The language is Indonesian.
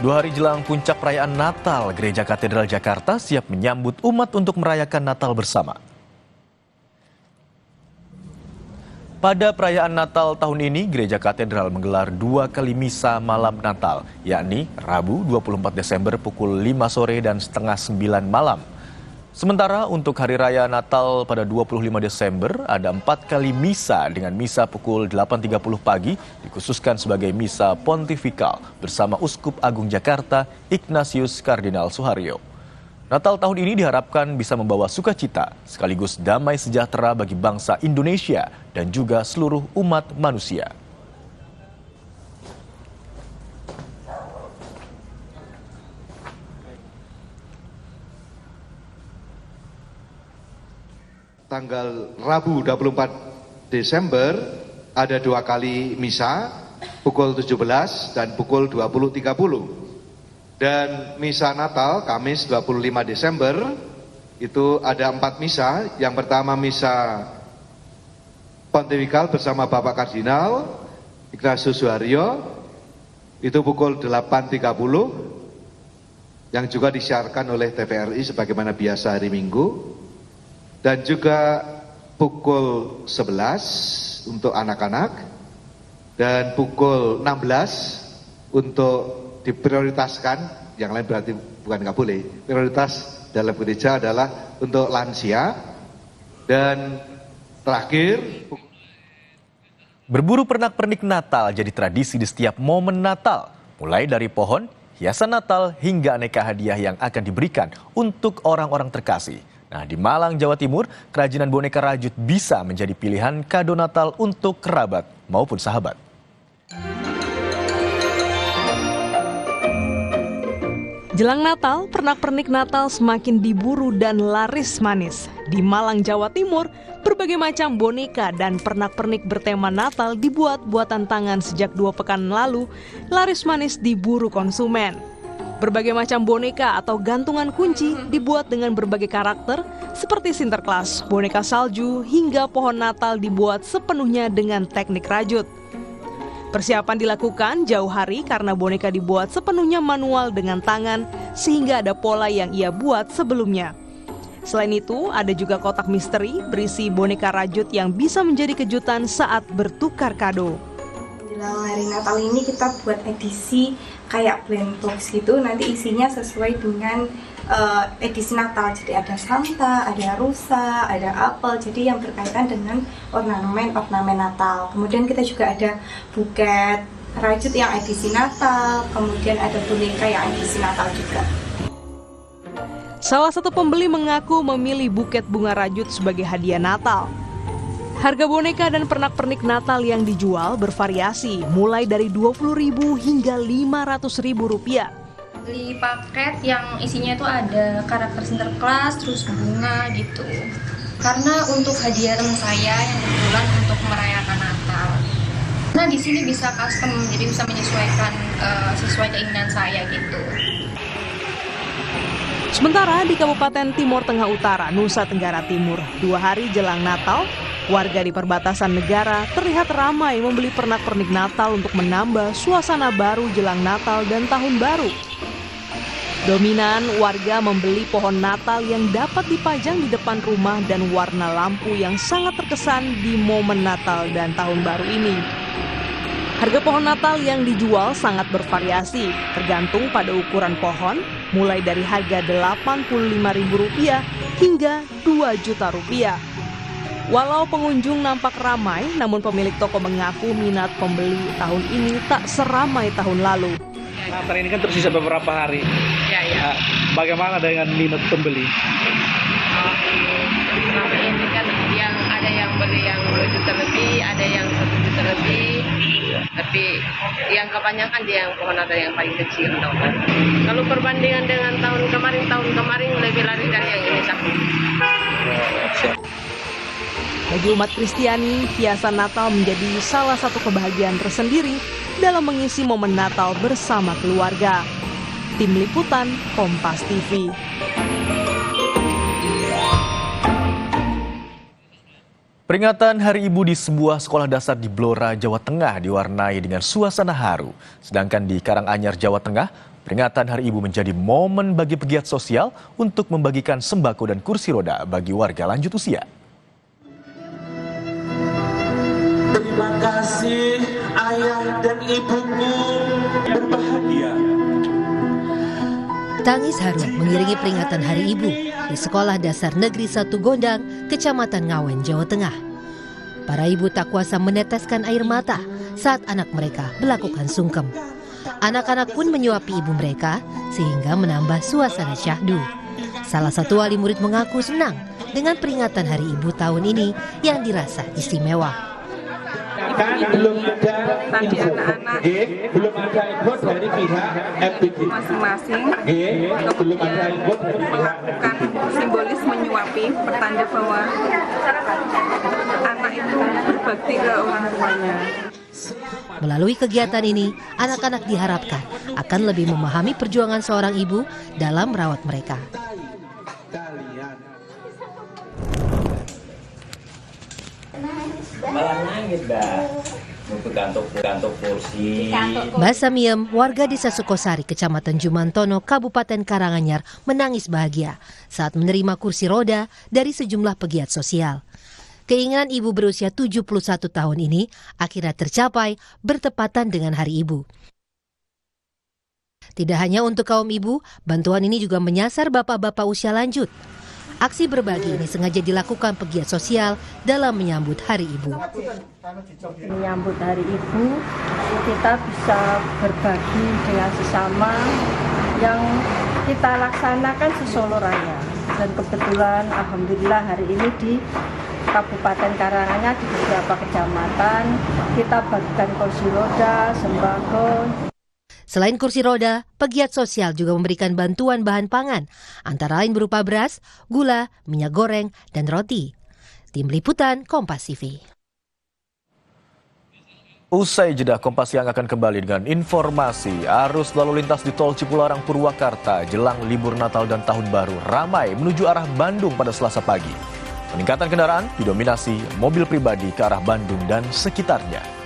2 hari jelang puncak perayaan Natal, Gereja Katedral Jakarta siap menyambut umat untuk merayakan Natal bersama. Pada perayaan Natal tahun ini, Gereja Katedral menggelar 2 kali misa malam Natal, yakni Rabu 24 Desember pukul 5 sore dan setengah 9 malam. Sementara untuk Hari Raya Natal pada 25 Desember ada 4 kali misa dengan misa pukul 8.30 pagi dikhususkan sebagai misa pontifikal bersama Uskup Agung Jakarta Ignatius Kardinal Suharyo. Natal tahun ini diharapkan bisa membawa sukacita sekaligus damai sejahtera bagi bangsa Indonesia dan juga seluruh umat manusia. Tanggal Rabu 24 Desember ada 2 kali misa pukul 17 dan pukul 20.30. Dan misa Natal Kamis 25 Desember itu ada 4 misa. Yang pertama misa pontifikal bersama Bapak Kardinal Ignatius Suharyo itu pukul 8.30 yang juga disiarkan oleh TVRI sebagaimana biasa hari Minggu. Dan juga pukul 11 untuk anak-anak dan pukul 16 untuk diprioritaskan, yang lain berarti bukan nggak boleh, prioritas dalam gereja adalah untuk lansia. Dan terakhir, berburu pernak-pernik Natal jadi tradisi di setiap momen Natal, mulai dari pohon, hiasan Natal hingga aneka hadiah yang akan diberikan untuk orang-orang terkasih. Nah, di Malang, Jawa Timur, kerajinan boneka rajut bisa menjadi pilihan kado Natal untuk kerabat maupun sahabat. Jelang Natal, pernak-pernik Natal semakin diburu dan laris manis. Di Malang, Jawa Timur, berbagai macam boneka dan pernak-pernik bertema Natal dibuat buatan tangan sejak 2 pekan lalu, laris manis diburu konsumen. Berbagai macam boneka atau gantungan kunci dibuat dengan berbagai karakter seperti Sinterklas, boneka salju, hingga pohon Natal dibuat sepenuhnya dengan teknik rajut. Persiapan dilakukan jauh hari karena boneka dibuat sepenuhnya manual dengan tangan sehingga ada pola yang ia buat sebelumnya. Selain itu, ada juga kotak misteri berisi boneka rajut yang bisa menjadi kejutan saat bertukar kado. Menjelang hari Natal ini kita buat edisi kayak blind box gitu, nanti isinya sesuai dengan edisi Natal. Jadi ada Santa, ada rusa, ada apel, jadi yang berkaitan dengan ornamen Natal. Kemudian kita juga ada buket rajut yang edisi Natal, kemudian ada boneka yang edisi Natal juga. Salah satu pembeli mengaku memilih buket bunga rajut sebagai hadiah Natal. Harga boneka dan pernak-pernik Natal yang dijual bervariasi, mulai dari Rp20.000 hingga Rp500.000. Beli paket yang isinya itu ada karakter Sinterklas, terus bunga gitu. Karena untuk hadiah teman saya yang kebetulan untuk merayakan Natal. Nah di sini bisa custom, jadi bisa menyesuaikan sesuai keinginan saya gitu. Sementara di Kabupaten Timur Tengah Utara, Nusa Tenggara Timur, 2 hari jelang Natal, warga di perbatasan negara terlihat ramai membeli pernak-pernik Natal untuk menambah suasana baru jelang Natal dan Tahun Baru. Dominan warga membeli pohon Natal yang dapat dipajang di depan rumah dan warna lampu yang sangat terkesan di momen Natal dan Tahun Baru ini. Harga pohon Natal yang dijual sangat bervariasi, tergantung pada ukuran pohon, mulai dari harga Rp85.000 hingga Rp2 juta. Walau pengunjung nampak ramai, namun pemilik toko mengaku minat pembeli tahun ini tak seramai tahun lalu. Natal ini kan tersisa beberapa hari. Ya. Bagaimana dengan minat pembeli? Selama ini kan yang ada yang beli yang 2 juta lebih, ada yang 1 juta lebih. Tapi yang kebanyakan dia yang pohon Natal yang paling kecil. Kalau perbandingan dengan tahun kemarin lebih laris dari yang ini. Bagi umat Kristiani, hiasan Natal menjadi salah satu kebahagiaan tersendiri dalam mengisi momen Natal bersama keluarga. Tim Liputan, Kompas TV. Peringatan Hari Ibu di sebuah sekolah dasar di Blora, Jawa Tengah diwarnai dengan suasana haru. Sedangkan di Karanganyar, Jawa Tengah, Peringatan Hari Ibu menjadi momen bagi pegiat sosial untuk membagikan sembako dan kursi roda bagi warga lanjut usia. Terima kasih ayah dan ibuku berbahagia. Tangis haru mengiringi peringatan Hari Ibu di Sekolah Dasar Negeri 1 Gondang, Kecamatan Ngawen, Jawa Tengah. Para ibu tak kuasa meneteskan air mata saat anak mereka melakukan sungkem. Anak-anak pun menyuapi ibu mereka sehingga menambah suasana syahdu. Salah satu wali murid mengaku senang dengan peringatan Hari Ibu tahun ini yang dirasa istimewa. Kan belum ada info, belum ada info dari pihak FPD masing-masing belum ada info dari pihak melakukan simbolis menyuapi pertanda bahwa anak itu berbakti ke orang tuanya. Melalui kegiatan ini, anak-anak diharapkan akan lebih memahami perjuangan seorang ibu dalam merawat mereka. Mbak Samiem, warga desa Sukosari, Kecamatan Jumantono, Kabupaten Karanganyar, menangis bahagia saat menerima kursi roda dari sejumlah pegiat sosial. Keinginan ibu berusia 71 tahun ini akhirnya tercapai bertepatan dengan Hari Ibu. Tidak hanya untuk kaum ibu, bantuan ini juga menyasar bapak-bapak usia lanjut. Aksi berbagi ini sengaja dilakukan pegiat sosial dalam menyambut Hari Ibu. Menyambut Hari Ibu, kita bisa berbagi dengan sesama yang kita laksanakan di Solo Raya. Dan kebetulan alhamdulillah hari ini di Kabupaten Karanganyar di beberapa kecamatan kita bagikan kursi roda, sembako. Selain kursi roda, pegiat sosial juga memberikan bantuan bahan pangan, antara lain berupa beras, gula, minyak goreng, dan roti. Tim Liputan Kompas TV. Usai jeda, Kompas Siang akan kembali dengan informasi arus lalu lintas di Tol Cipularang Purwakarta jelang libur Natal dan Tahun Baru ramai menuju arah Bandung pada Selasa pagi. Peningkatan kendaraan didominasi mobil pribadi ke arah Bandung dan sekitarnya.